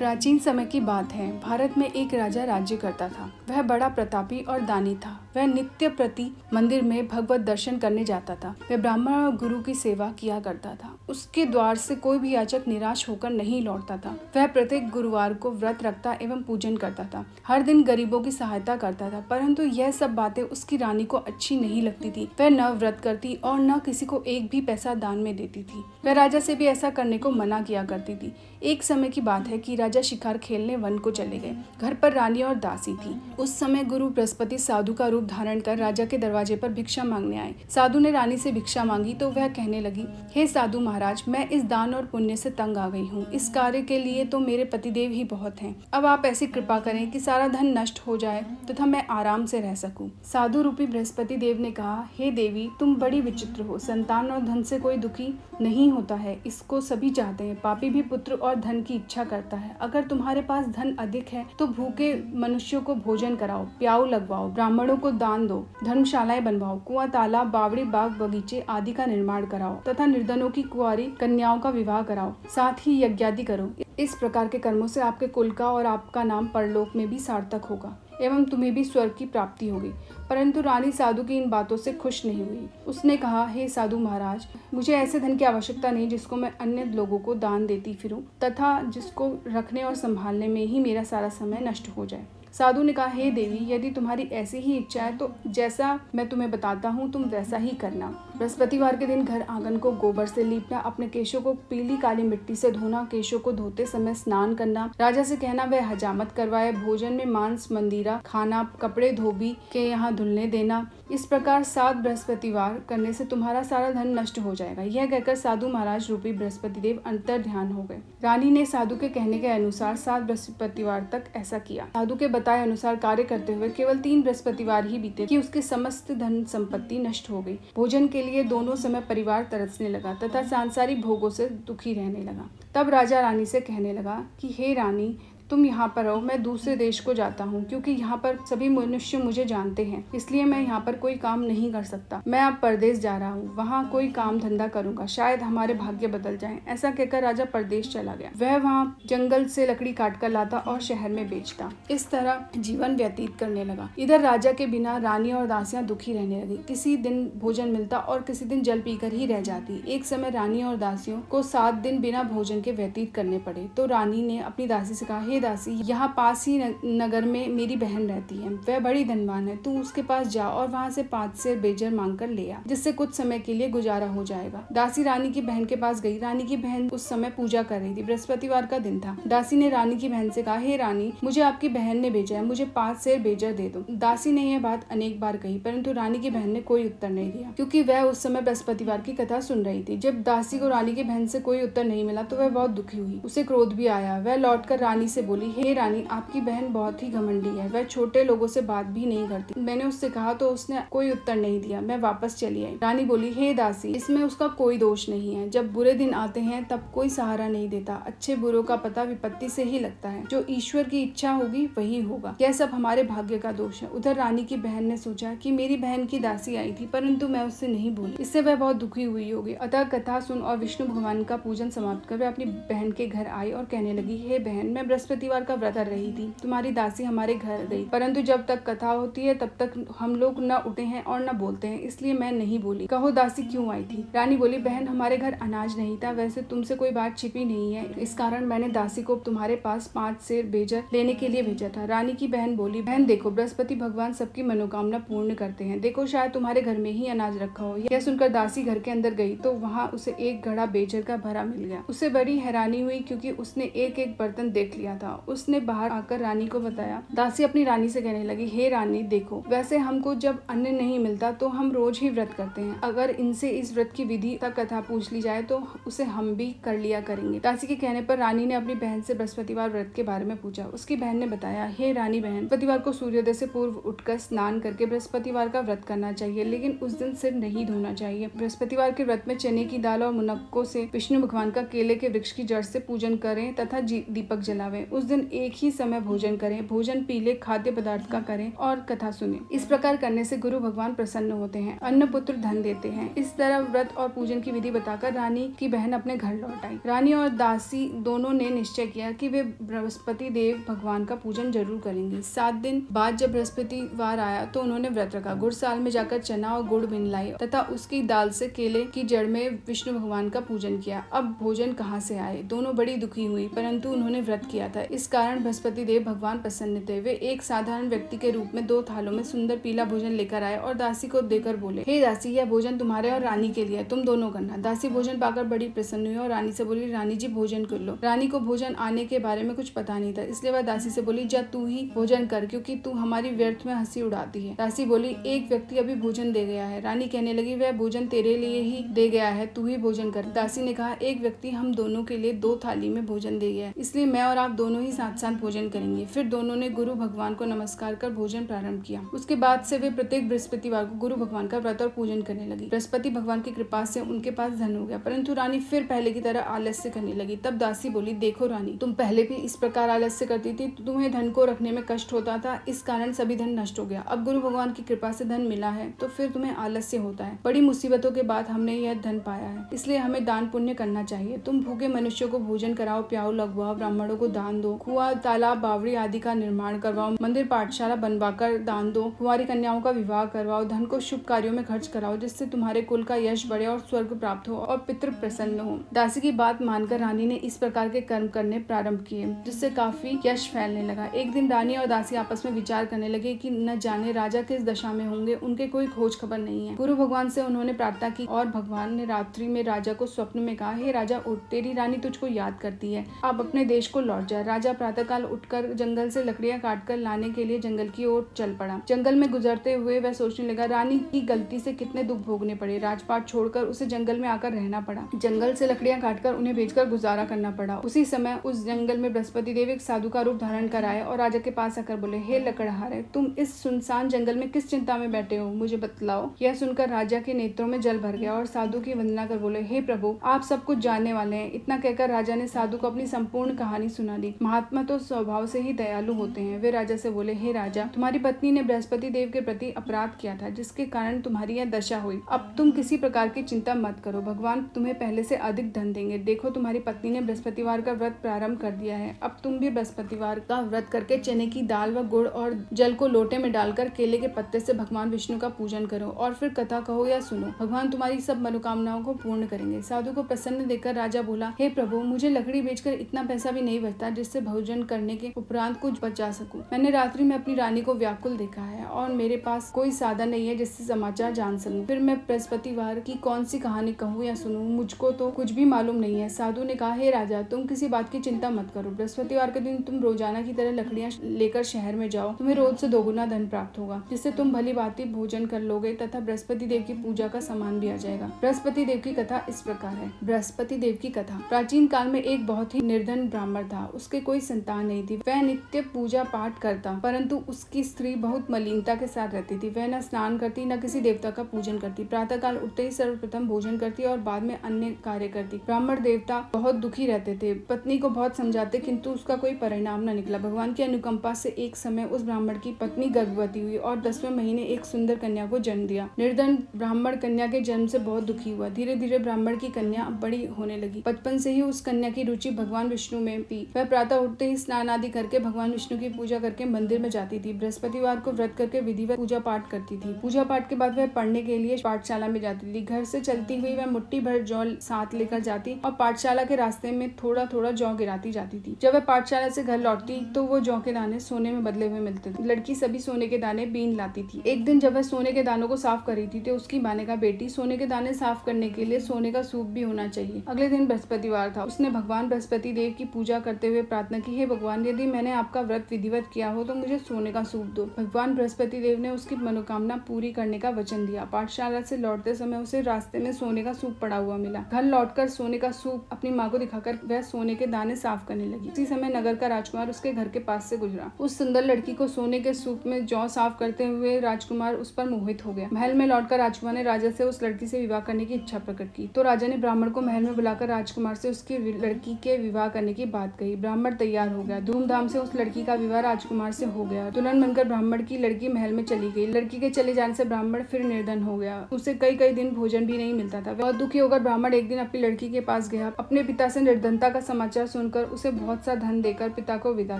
प्राचीन समय की बात है। भारत में एक राजा राज्य करता था। वह बड़ा प्रतापी और दानी था। वह नित्य प्रति मंदिर में भगवत दर्शन करने जाता था। वह ब्राह्मण और गुरु की सेवा किया करता था। उसके द्वार से कोई भी याचक निराश होकर नहीं लौटता था। वह प्रत्येक गुरुवार को व्रत रखता एवं पूजन करता था। हर दिन गरीबों की सहायता करता था। परंतु यह सब बातें उसकी रानी को अच्छी नहीं लगती थी। वह न व्रत करती और न किसी को एक भी पैसा दान में देती थी। वह राजा से भी ऐसा करने को मना किया करती थी। एक समय की बात है कि राजा शिकार खेलने वन को चले गए। घर पर रानी और दासी थी। उस समय गुरु बृहस्पति साधु का रूप धारण कर राजा के दरवाजे पर भिक्षा मांगने आए। साधु ने रानी से भिक्षा मांगी तो वह कहने लगी, हे साधु महाराज, मैं इस दान और पुण्य से तंग आ गई हूँ। इस कार्य के लिए तो मेरे पतिदेव ही बहुत हैं। अब आप ऐसी कृपा करें कि सारा धन नष्ट हो जाए तथा मैं आराम से रह सकूं। साधु रूपी बृहस्पति देव ने कहा, हे देवी, तुम बड़ी विचित्र हो। संतान और धन से कोई दुखी नहीं होता है, इसको सभी चाहते हैं। पापी भी पुत्र और धन की इच्छा करता है। अगर तुम्हारे पास धन अधिक है तो भूखे मनुष्यों को भोजन कराओ, प्याऊ लगवाओ, ब्राह्मणों को दान दो, धर्मशालाएं बनवाओ, कुआं, तालाब, बावड़ी, बाग, बगीचे आदि का निर्माण कराओ तथा निर्धनों की कुंवारी कन्याओं का विवाह कराओ। साथ ही यज्ञादि करो। इस प्रकार के कर्मों से आपके कुल का और आपका नाम परलोक में भी सार्थक होगा एवं तुम्हें भी स्वर्ग की प्राप्ति होगी। परंतु रानी साधु की इन बातों से खुश नहीं हुई। उसने कहा, हे साधु महाराज, मुझे ऐसे धन की आवश्यकता नहीं जिसको मैं अन्य लोगों को दान देती फिरूं तथा जिसको रखने और संभालने में ही मेरा सारा समय नष्ट हो जाए। साधु ने कहा, हे देवी, यदि तुम्हारी ऐसी ही इच्छा है तो जैसा मैं तुम्हें बताता हूँ तुम वैसा ही करना। बृहस्पतिवार के दिन घर आंगन को गोबर से लीपना, अपने केशों को पीली काली मिट्टी से धोना, केशों को धोते समय स्नान करना, राजा से कहना वह हजामत करवाए, भोजन में मांस मंदिरा खाना, कपड़े धोबी के यहाँ धुलने देना। इस प्रकार 7 बृहस्पतिवार करने से तुम्हारा सारा धन नष्ट हो जाएगा। यह कहकर साधु महाराज रूपी बृहस्पति देव अंतर ध्यान हो गए। रानी ने साधु के कहने के अनुसार 7 बृहस्पतिवार तक ऐसा किया। साधु के बताए अनुसार कार्य करते हुए केवल 3 बृहस्पतिवार ही बीते कि उसके समस्त धन संपत्ति नष्ट हो गई। भोजन के लिए दोनों समय परिवार तरसने लगा तथा सांसारिक भोगों से दुखी रहने लगा। तब राजा रानी से कहने लगा कि हे रानी, तुम यहाँ पर रहो, मैं दूसरे देश को जाता हूँ क्योंकि यहाँ पर सभी मनुष्य मुझे जानते हैं, इसलिए मैं यहाँ पर कोई काम नहीं कर सकता। मैं अब परदेश जा रहा हूँ, वहाँ कोई काम धंधा करूंगा, शायद हमारे भाग्य बदल जाएं। ऐसा कहकर राजा परदेश चला गया। वह वहाँ जंगल से लकड़ी काट कर लाता और शहर में बेचता। इस तरह जीवन व्यतीत करने लगा। इधर राजा के बिना रानी और दासियां दुखी रहने लगी। किसी दिन भोजन मिलता और किसी दिन जल पीकर ही रह जाती। एक समय रानी और दासियों को 7 दिन बिना भोजन के व्यतीत करने पड़े तो रानी ने अपनी दासी से कहा, हे दासी, यहाँ पास ही नगर में मेरी बहन रहती है। वह बड़ी धनवान है। तू उसके पास जा और वहाँ से 5 सेर बेजर मांग कर ले आ, जिससे कुछ समय के लिए गुजारा हो जाएगा। दासी रानी की बहन के पास गई। रानी की बहन उस समय पूजा कर रही थी। बृहस्पतिवार का दिन था। दासी ने रानी की बहन से कहा, हे रानी, मुझे आपकी बहन ने भेजा है, मुझे 5 सेर बेजर दे दो। दासी ने यह बात अनेक बार कही, परंतु रानी की बहन ने कोई उत्तर नहीं दिया क्योंकि वह उस समय बृहस्पतिवार की कथा सुन रही थी। जब दासी को रानी की बहन से कोई उत्तर नहीं मिला तो वह बहुत दुखी हुई। उसे क्रोध भी आया। वह लौटकर रानी से बोली, हे रानी, आपकी बहन बहुत ही घमंडी है। वह छोटे लोगों से बात भी नहीं करती। मैंने उससे कहा तो उसने कोई उत्तर नहीं दिया। मैं वापस चली आई। रानी बोली, हे दासी, इसमें उसका कोई दोष नहीं है। जब बुरे दिन आते हैं तब कोई सहारा नहीं देता। अच्छे बुरों का पता विपत्ति से ही लगता है। जो ईश्वर की इच्छा होगी वही होगा। यह सब हमारे भाग्य का दोष है। उधर रानी की बहन ने सोचा कि मेरी बहन की दासी आई थी, परंतु मैं उससे नहीं बोली। इससे वह बहुत दुखी हुई होगी। अतः कथा सुन और विष्णु भगवान का पूजन समाप्त कर वह अपनी बहन के घर आई और कहने लगी, हे बहन, मैं बृहस्पतिवार का व्रत कर रही थी। तुम्हारी दासी हमारे घर गई, परंतु जब तक कथा होती है तब तक हम लोग न उठे हैं और न बोलते हैं, इसलिए मैं नहीं बोली। कहो दासी क्यों आई थी? रानी बोली, बहन, हमारे घर अनाज नहीं था। वैसे तुमसे कोई बात छिपी नहीं है, इस कारण मैंने दासी को तुम्हारे पास 5 सेर बेजर लेने के लिए भेजा था। रानी की बहन बोली, बहन देखो, बृहस्पति भगवान सबकी मनोकामना पूर्ण करते हैं। देखो, शायद तुम्हारे घर में ही अनाज रखा हो। यह सुनकर दासी घर के अंदर गई तो वहाँ उसे एक घड़ा बेजर का भरा मिल गया। उसे बड़ी हैरानी हुई क्योंकि उसने एक एक बर्तन देख लिया था। उसने बाहर आकर रानी को बताया। दासी अपनी रानी से कहने लगी, हे रानी, देखो, वैसे हमको जब अन्न नहीं मिलता तो हम रोज ही व्रत करते हैं। अगर इनसे इस व्रत की विधि तक कथा पूछ ली जाए तो उसे हम भी कर लिया करेंगे। दासी के कहने पर रानी ने अपनी बहन से बृहस्पतिवार व्रत के बारे में पूछा। उसकी बहन ने बताया, हे रानी बहन, बृहस्पतिवार को सूर्योदय से पूर्व उठकर स्नान करके बृहस्पतिवार का व्रत करना चाहिए, लेकिन उस दिन सिर नहीं धोना चाहिए। बृहस्पतिवार के व्रत में चने की दाल और मुनक्कों से विष्णु भगवान का केले के वृक्ष की जड़ से पूजन करें तथा दीपक जलावें। उस दिन एक ही समय भोजन करें, भोजन पीले खाद्य पदार्थ का करें और कथा सुने। इस प्रकार करने से गुरु भगवान प्रसन्न होते हैं, अन्न पुत्र धन देते हैं। इस तरह व्रत और पूजन की विधि बताकर रानी की बहन अपने घर लौट आई। रानी और दासी दोनों ने निश्चय किया कि वे बृहस्पति देव भगवान का पूजन जरूर करेंगे। 7 दिन बाद जब बृहस्पतिवार आया तो उन्होंने व्रत रखा। गुड़साल में जाकर चना और गुड़ बिन लाई तथा उसकी दाल से केले की जड़ में विष्णु भगवान का पूजन किया। अब भोजन कहाँ से आए? दोनों बड़ी दुखी हुई, परंतु उन्होंने व्रत किया था, इस कारण बृहस्पति देव भगवान प्रसन्न थे। वे एक साधारण व्यक्ति के रूप में 2 थालों में सुंदर पीला भोजन लेकर आए और दासी को देकर बोले, हे दासी, यह भोजन तुम्हारे और रानी के लिए, तुम दोनों करना। दासी भोजन पाकर बड़ी प्रसन्न हुई और रानी से बोली, रानी जी भोजन कर लो। रानी को भोजन आने के बारे में कुछ पता नहीं था, इसलिए वह दासी से बोली, जा तू ही भोजन कर, क्योंकि तू हमारी व्यर्थ में हंसी उड़ाती है। दासी बोली, एक व्यक्ति अभी भोजन दे गया है। रानी कहने लगी, वह भोजन तेरे लिए ही दे गया है, तू ही भोजन कर। दासी ने कहा, एक व्यक्ति हम दोनों के लिए 2 थाली में भोजन दे गया है, इसलिए मैं और आप दोनों ही साथ साथ भोजन करेंगे। फिर दोनों ने गुरु भगवान को नमस्कार कर भोजन प्रारंभ किया। उसके बाद से वे प्रत्येक बृहस्पतिवार को गुरु भगवान का व्रत और पूजन करने लगी। बृहस्पति भगवान की कृपा से उनके पास धन हो गया, परंतु रानी फिर पहले की तरह आलस्य करने लगी। तब दासी बोली, देखो रानी, तुम पहले भी इस प्रकार आलस्य करती थी, तो तुम्हें धन को रखने में कष्ट होता था, इस कारण सभी धन नष्ट हो गया। अब गुरु भगवान की कृपा से धन मिला है तो फिर तुम्हें आलस्य होता है। बड़ी मुसीबतों के बाद हमने यह धन पाया है, इसलिए हमें दान पुण्य करना चाहिए। तुम भूखे मनुष्यों को भोजन कराओ, प्याओ, लगवाओ, ब्राह्मणों को दान दो, कुआं, तालाब, बावड़ी आदि का निर्माण करवाओ, मंदिर पाठशाला बनवाकर दान दो, कुंवारी कन्याओं का विवाह करवाओ, धन को शुभ कार्यों में खर्च कराओ, जिससे तुम्हारे कुल का यश बढ़े और स्वर्ग प्राप्त हो और पितृ प्रसन्न हो। दासी की बात मानकर रानी ने इस प्रकार के कर्म करने प्रारंभ किए, जिससे काफी यश फैलने लगा। एक दिन रानी और दासी आपस में विचार करने लगे कि न जाने राजा किस दशा में होंगे, उनके कोई खोज खबर नहीं है। गुरु भगवान से उन्होंने प्रार्थना की और भगवान ने रात्रि में राजा को स्वप्न में कहा, हे राजा उठ, तेरी रानी तुझको याद करती है, अब अपने देश को लौट जा। राजा प्रातःकाल उठकर जंगल से लकड़ियां काटकर लाने के लिए जंगल की ओर चल पड़ा। जंगल में गुजरते हुए वह सोचने लगा, रानी की गलती से कितने दुख भोगने पड़े। राजपाट छोड़कर उसे जंगल में आकर रहना पड़ा, जंगल से लकड़ियां काटकर उन्हें बेचकर गुजारा करना पड़ा। उसी समय उस जंगल में बृहस्पति देव एक साधु का रूप धारण कर आए और राजा के पास आकर बोले, हे लकड़हारे, तुम इस सुनसान जंगल में किस चिंता में बैठे हो, मुझे बतलाओ। यह सुनकर राजा के नेत्रों में जल भर गया और साधु की वंदना कर बोले, हे प्रभु, आप सब कुछ जानने वाले हैं। इतना कहकर राजा ने साधु को अपनी संपूर्ण कहानी सुना दी। महात्मा तो स्वभाव से ही दयालु होते हैं। वे राजा से बोले, हे राजा, तुम्हारी पत्नी ने बृहस्पति देव के प्रति अपराध किया था, जिसके कारण तुम्हारी यह दशा हुई। अब तुम किसी प्रकार की चिंता मत करो, भगवान तुम्हें पहले से अधिक धन देंगे। देखो, तुम्हारी पत्नी ने बृहस्पतिवार का व्रत प्रारंभ कर दिया है। अब तुम भी बृहस्पतिवार का व्रत करके चने की दाल व गुड़ और जल को लोटे में डालकर केले के पत्ते से भगवान विष्णु का पूजन करो और फिर कथा कहो या सुनो। भगवान तुम्हारी सब मनोकामनाओं को पूर्ण करेंगे। साधु को प्रसन्न देखकर राजा बोला, हे प्रभु, मुझे लकड़ी बेचकर इतना पैसा भी नहीं बचता जिससे भोजन करने के उपरांत कुछ बचा सकूं। मैंने रात्रि में अपनी रानी को व्याकुल देखा है और मेरे पास कोई साधन नहीं है जिससे समाचार जान सकूं। फिर मैं बृहस्पतिवार की कौन सी कहानी कहूँ या सुनूं, मुझको तो कुछ भी मालूम नहीं है। साधु ने कहा, हे राजा, तुम किसी बात की चिंता मत करो। बृहस्पतिवार के दिन तुम रोजाना की तरह लकड़ियां लेकर शहर में जाओ। तुम्हें रोज से 2 गुना धन प्राप्त होगा, जिससे तुम भली भांति भोजन कर लोगे तथा बृहस्पति देव की पूजा का सामान भी आ जाएगा। बृहस्पति देव की कथा इस प्रकार है। बृहस्पति देव की कथा। प्राचीन काल में एक बहुत ही निर्धन ब्राह्मण था। उसके कोई संतान नहीं थी। वह नित्य पूजा पाठ करता, परंतु उसकी स्त्री बहुत मलिनता के साथ रहती थी। वह न स्नान करती, न किसी देवता का पूजन करती। प्रातःकाल उठते ही सर्वप्रथम भोजन करती और बाद में अन्य कार्य करती। ब्राह्मण देवता बहुत दुखी रहते थे। पत्नी को बहुत समझाते, किंतु उसका कोई परिणाम न निकला। भगवान की अनुकंपा से एक समय उस ब्राह्मण की पत्नी गर्भवती हुई और 10वें महीने एक सुंदर कन्या को जन्म दिया। निर्धन ब्राह्मण कन्या के जन्म से बहुत दुखी हुआ। धीरे धीरे ब्राह्मण की कन्या बड़ी होने लगी। बचपन से ही उस कन्या की रुचि भगवान विष्णु में थी। वह प्रातः उठते ही स्नान आदि करके भगवान विष्णु की पूजा करके मंदिर में जाती थी। बृहस्पतिवार को व्रत करके विधिवत पूजा पाठ करती थी। पूजा पाठ के बाद वह पढ़ने के लिए पाठशाला में जाती थी। घर से चलती हुई वह मुट्ठी भर जौ साथ लेकर जाती और पाठशाला के रास्ते में थोड़ा थोड़ा जौ गिराती जाती थी। जब वह पाठशाला से घर लौटती तो वो जौ के दाने सोने में बदले हुए मिलते थे। लड़की सभी सोने के दाने बीन लाती थी। एक दिन जब वह सोने के दानों को साफ कर रही थी तो उसकी माँ ने कहा, बेटी, सोने के दाने साफ करने के लिए सोने का सूप भी होना चाहिए। अगले दिन बृहस्पतिवार था। उसने भगवान बृहस्पति देव की पूजा करते हुए प्रार्थना की, हे भगवान, यदि मैंने आपका व्रत विधिवत किया हो तो मुझे सोने का सूप दो। भगवान बृहस्पति देव ने उसकी मनोकामना पूरी करने का वचन दिया। पाठशाला से लौटते समय उसे रास्ते में सोने का सूप पड़ा हुआ मिला। घर लौटकर सोने का सूप अपनी माँ को दिखाकर वह सोने के दाने साफ करने लगी। उसी समय नगर का राजकुमार उसके घर के पास से गुजरा। उस सुंदर लड़की को सोने के सूप में जौ साफ करते हुए राजकुमार उस पर मोहित हो गया। महल में लौटकर राजकुमार ने राजा से उस लड़की से विवाह करने की इच्छा प्रकट की। तो राजा ने ब्राह्मण को महल में बुलाकर राजकुमार से उसकी लड़की के विवाह करने की बात कही। ब्राह्मण ब्राह्मण तैयार हो गया। धूमधाम से उस लड़की का विवाह राजकुमार से हो गया। दुल्हन बनकर ब्राह्मण की लड़की महल में चली गई। लड़की के चले जाने से ब्राह्मण फिर निर्धन हो गया। उसे कई कई दिन भोजन भी नहीं मिलता था। बहुत दुखी होकर ब्राह्मण एक दिन अपनी लड़की के पास गया। अपने पिता से निर्धनता का समाचार सुनकर उसे बहुत सा धन देकर पिता को विदा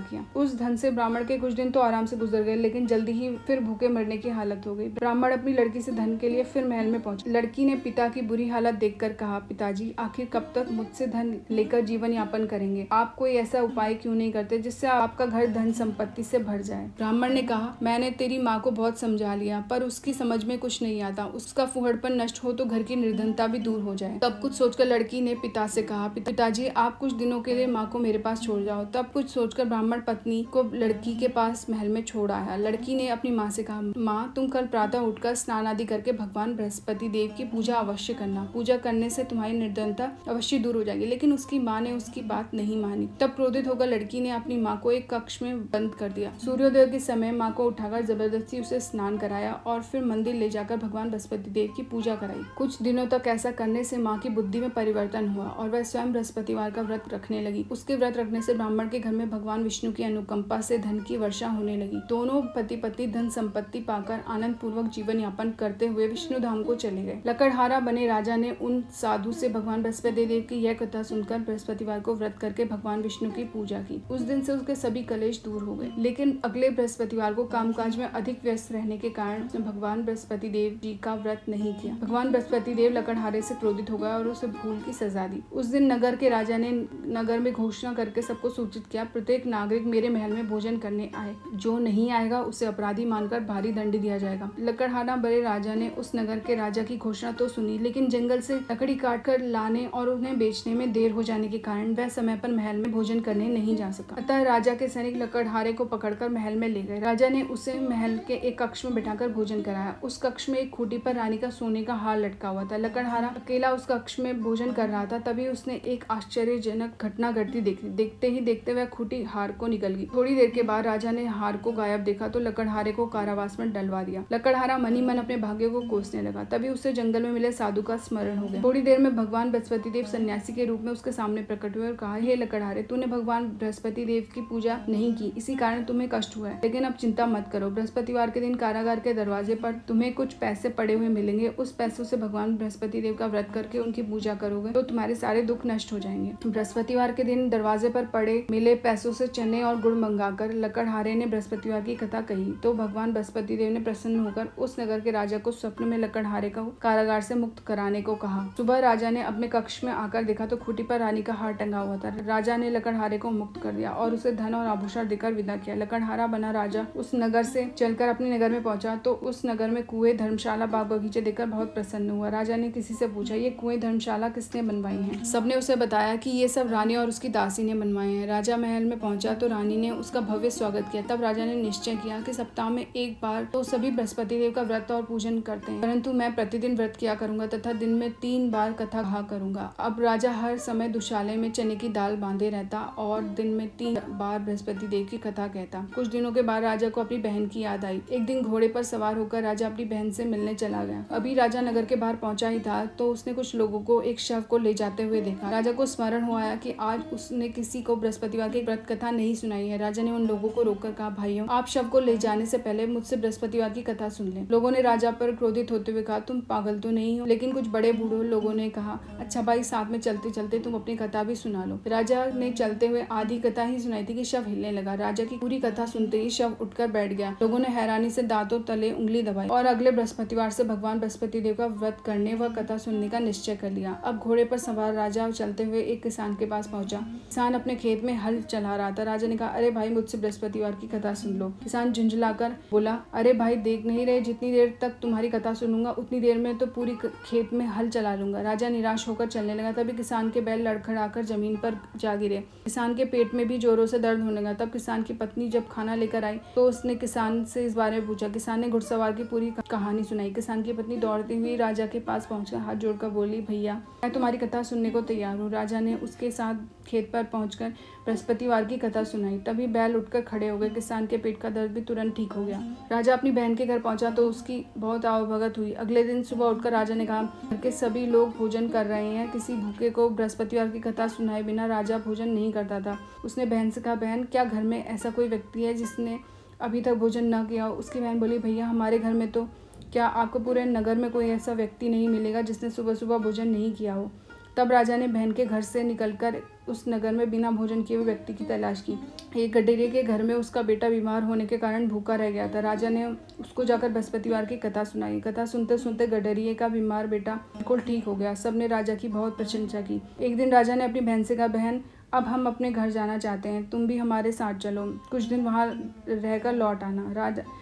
किया। उस धन से ब्राह्मण के कुछ दिन तो आराम से गुजर गए, लेकिन जल्दी ही फिर भूखे मरने की हालत हो गई। ब्राह्मण अपनी लड़की से धन के लिए फिर महल में पहुंचा। लड़की ने पिता की बुरी हालत देखकर कहा, पिताजी आखिर कब तक मुझसे धन लेकर जीवन यापन करेंगे? आप कोई ऐसा उपाय क्यों नहीं करते जिससे आपका घर धन संपत्ति से भर जाए? ब्राह्मण ने कहा, मैंने तेरी माँ को बहुत समझा लिया, पर उसकी समझ में कुछ नहीं आता। उसका फुहड़पन नष्ट हो तो घर की निर्धनता भी दूर हो जाए। तब कुछ सोचकर लड़की ने पिता से कहा, पिताजी आप कुछ दिनों के लिए माँ को मेरे पास छोड़ जाओ। तब कुछ सोचकर ब्राह्मण पत्नी को लड़की के पास महल में छोड़ आया। लड़की ने अपनी माँ से कहा, माँ तुम कल प्रातः उठकर स्नान आदि करके भगवान बृहस्पति देव की पूजा अवश्य करना। पूजा करने से तुम्हारी निर्धनता अवश्य दूर हो जाएगी। लेकिन उसकी माँ ने उसकी बात नहीं मानी। तब क्रोधित होकर लड़की ने अपनी माँ को एक कक्ष में बंद कर दिया। सूर्योदय के समय माँ को उठाकर जबरदस्ती उसे स्नान कराया और फिर मंदिर ले जाकर भगवान बृहस्पति देव की पूजा कराई। कुछ दिनों तक ऐसा करने से माँ की बुद्धि में परिवर्तन हुआ और वह स्वयं बृहस्पतिवार का व्रत रखने लगी। उसके व्रत रखने से ब्राह्मण के घर में भगवान विष्णु की अनुकंपा से धन की वर्षा होने लगी। दोनों पति पत्नी धन संपत्ति पाकर आनंद पूर्वक जीवन यापन करते हुए विष्णु धाम को चले गए। लकड़हारा बने राजा ने उन साधु से भगवान बृहस्पति देव की यह कथा सुनकर बृहस्पतिवार को व्रत करके भगवान विष्णु की पूजा की। उस दिन से उसके सभी कलेश दूर हो गए। लेकिन अगले बृहस्पतिवार को कामकाज में अधिक व्यस्त रहने के कारण उसने भगवान बृहस्पति देव जी का व्रत नहीं किया। भगवान बृहस्पति देव लकड़हारे से क्रोधित हो गया और उसे भूल की सजा दी। उस दिन नगर के राजा ने नगर में घोषणा करके सबको सूचित किया, प्रत्येक नागरिक मेरे महल में भोजन करने आए। जो नहीं आएगा उसे अपराधी मानकर भारी दंड दिया जाएगा। लकड़हारा बड़े राजा ने उस नगर के राजा की घोषणा तो सुनी, लेकिन जंगल से लकड़ी काट कर लाने और उन्हें बेचने में देर हो जाने के कारण वह समय पर महल में भोजन करने नहीं जा सका। अतः राजा के सैनिक लकड़हारे को पकड़कर महल में ले गए। राजा ने उसे महल के एक कक्ष में बिठाकर भोजन कराया। उस कक्ष में एक खूंटी पर रानी का सोने का हार लटका हुआ था। लकड़हारा अकेला उस कक्ष में भोजन कर रहा था। तभी उसने एक आश्चर्यजनक घटना घटती देखी। देखते ही देखते वह खूंटी हार को निकल गई। थोड़ी देर के बाद राजा ने हार को गायब देखा तो लकड़हारे को कारावास में डलवा दिया। लकड़हारा मनी मन अपने भाग्य को कोसने लगा। तभी उसे जंगल में मिले साधु का स्मरण हो गया। थोड़ी देर में भगवान बृहस्पति देव सन्यासी के रूप में उसके सामने प्रकट हुए और कहा, हे लकड़हारे, तूने भगवान बृहस्पति देव की पूजा नहीं की, इसी कारण तुम्हें कष्ट हुआ है। लेकिन अब चिंता मत करो, बृहस्पतिवार के दिन कारागार के दरवाजे पर तुम्हें कुछ पैसे पड़े हुए मिलेंगे। उस पैसों से भगवान बृहस्पति देव का व्रत करके उनकी पूजा करोगे तो तुम्हारे सारे दुख नष्ट हो जाएंगे। बृहस्पतिवार के दिन दरवाजे पर पड़े मिले पैसों से चने और गुड़ मंगाकर लकड़हारे ने बृहस्पतिवार की कथा कही तो भगवान बृहस्पति देव ने प्रसन्न होकर उस नगर के राजा को स्वप्न में लकड़हारे को कारागार से मुक्त कराने को कहा। सुबह राजा ने अपने कक्ष में आकर देखा तो खूंटी पर रानी का हार टंगा हुआ था। राजा ने लकड़हारे को मुक्त कर दिया और उसे धन और आभूषण देकर विदा किया। लकड़हारा बना राजा उस नगर से चलकर अपने नगर में पहुंचा तो उस नगर में कुएं, धर्मशाला, बाग बगीचे देखकर बहुत प्रसन्न हुआ। राजा ने किसी से पूछा, ये कुएं, धर्मशाला किसने बनवाई हैं? सबने उसे बताया कि ये सब रानी और उसकी दासी ने बनवाए हैं। राजा महल में पहुंचा तो रानी ने उसका भव्य स्वागत किया। तब राजा ने निश्चय किया कि सप्ताह में एक बार तो सभी बृहस्पति देव का व्रत और पूजन करते हैं, परंतु मैं प्रतिदिन व्रत किया करूंगा तथा दिन में 3 बार कथा कहा करूंगा। अब राजा हर समय दुशाले में चने की दाल बांधे रहता और दिन में 3 बार बृहस्पति देव की कथा कहता। कुछ दिनों के बाद राजा को अपनी बहन की याद आई। एक दिन घोड़े पर सवार होकर राजा अपनी बहन से मिलने चला गया। अभी राजा नगर के बाहर पहुंचा ही था तो उसने कुछ लोगों को एक शव को ले जाते हुए देखा। राजा को स्मरण हुआ कि आज उसने किसी को बृहस्पतिवार की व्रत कथा नहीं सुनाई है। राजा ने उन लोगों को रोककर कहा, भाइयों, आप शव को ले जाने से पहले मुझसे बृहस्पतिवार की कथा सुन लें। लोगों ने राजा पर क्रोधित होते हुए कहा, तुम पागल तो नहीं हो? लेकिन कुछ बड़े बूढ़े लोगों ने कहा, अच्छा भाई, साथ में चलते चलते तुम अपनी कथा भी सुना लो। राजा ने चलते हुए आधी कथा ही सुनाई थी कि शव हिलने लगा। राजा की पूरी कथा सुनते ही शव उठकर बैठ गया। लोगों ने हैरानी से दांतों तले उंगली दबाई और अगले बृहस्पतिवार से भगवान बृहस्पति देव का व्रत करने व कथा सुनने का निश्चय कर लिया। अब घोड़े पर सवार राजा चलते हुए एक किसान के पास पहुंचा। किसान अपने खेत में हल चला रहा था। राजा ने कहा, अरे भाई, मुझसे बृहस्पतिवार की कथा सुन लो। किसान झुंझलाकर बोला, अरे भाई, देख नहीं रहे, जितनी देर तक तुम्हारी कथा सुनूंगा उतनी देर में तो पूरी खेत में हल चला लूंगा। राजा निराश होकर चलने लगा। तभी किसान के बैल लड़खड़ाकर जमीन पर जा गिरे। किसान के पेट में भी जोरों से दर्द होने लगा। तब किसान की पत्नी जब खाना लेकर आई तो उसने किसान से इस बारे में पूछा। किसान ने घुड़सवार की पूरी कहानी सुनाई। किसान की पत्नी दौड़ती हुई राजा के पास पहुंचकर हाथ जोड़कर बोली, भैया, मैं तुम्हारी कथा सुनने को तैयार हूँ। राजा ने उसके साथ खेत पर पहुंचकर बृहस्पतिवार की कथा सुनाई। तभी बैल उठकर खड़े हो गए। किसान के पेट का दर्द भी तुरंत ठीक हो गया। राजा अपनी बहन के घर पहुंचा तो उसकी बहुत आवभगत हुई। अगले दिन सुबह उठकर राजा ने कहा, घर के सभी लोग भोजन कर रहे हैं, किसी भूखे को बृहस्पतिवार की कथा सुनाए बिना राजा भोजन नहीं करता था। उसने बहन से कहा, बहन क्या घर में ऐसा कोई व्यक्ति है जिसने अभी तक भोजन न किया हो? उसकी बहन बोली, भैया हमारे घर में तो क्या आपको पूरे नगर में कोई ऐसा व्यक्ति नहीं मिलेगा जिसने सुबह सुबह भोजन नहीं किया हो। तब राजा ने बहन के घर से निकलकर उस नगर में बिना भोजन किए हुए व्यक्ति की तलाश की। एक गडेरिये के घर में उसका बेटा बीमार होने के कारण भूखा रह गया था। राजा ने उसको जाकर बृहस्पतिवार की कथा सुनाई। कथा सुनते सुनते गडेरिये का बीमार बेटा बिल्कुल ठीक हो गया। सबने राजा की बहुत प्रशंसा की। एक दिन राजा ने अपनी बहन से कहा, बहन अब हम अपने घर जाना चाहते हैं, तुम भी हमारे साथ चलो, कुछ दिन वहाँ रहकर लौट आना।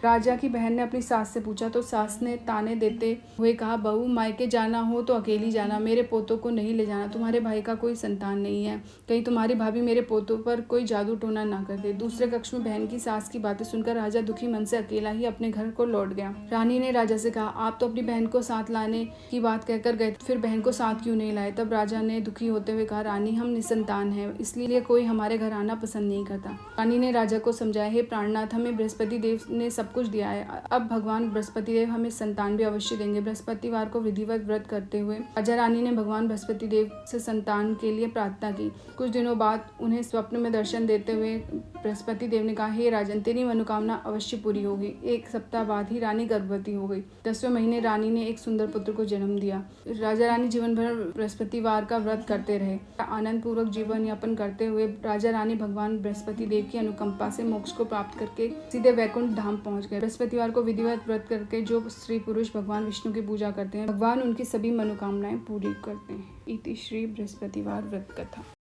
राजा की बहन ने अपनी सास से पूछा तो सास ने ताने देते हुए कहा, बहू मायके जाना हो तो अकेली जाना, मेरे पोतों को नहीं ले जाना। तुम्हारे भाई का कोई संतान नहीं है, कहीं तुम्हारी भाभी मेरे पोतों पर कोई जादू टोना ना कर दे। दूसरे कक्ष में बहन की सास की बातें सुनकर राजा दुखी मन से अकेला ही अपने घर को लौट गया। रानी ने राजा से कहा, आप तो अपनी बहन को साथ लाने की बात कहकर गए, फिर बहन को साथ क्यों नहीं लाए? तब राजा ने दुखी होते हुए कहा, रानी हम निसंतान हैं, इसलिए कोई हमारे घर आना पसंद नहीं करता। रानी ने राजा को समझाया, हे प्राणनाथ, हमें बृहस्पति देव ने सब कुछ दिया है, अब भगवान बृहस्पति देव हमें संतान भी अवश्य देंगे। बृहस्पतिवार को विधिवत व्रत करते हुए राजा रानी ने भगवान बृहस्पति देव से संतान के लिए प्रार्थना की। कुछ दिनों बाद उन्हें स्वप्न में दर्शन देते हुए बृहस्पति देव ने कहा, हे राजन, तेरी मनोकामना अवश्य पूरी होगी। एक सप्ताह बाद ही रानी गर्भवती हो गई। 10वें महीने रानी ने एक सुंदर पुत्र को जन्म दिया। राजा रानी जीवन भर बृहस्पतिवार का व्रत करते रहे। आनंद पूर्वक जीवन यापन करते हुए राजा रानी भगवान बृहस्पति देव की अनुकंपा से मोक्ष को प्राप्त करके सीधे वैकुंठ धाम पहुंच गए। बृहस्पतिवार को विधिवत व्रत करके जो स्त्री पुरुष भगवान विष्णु की पूजा करते हैं, भगवान उनकी सभी मनोकामनाएं पूरी करते हैं। इति श्री बृहस्पतिवार व्रत कथा।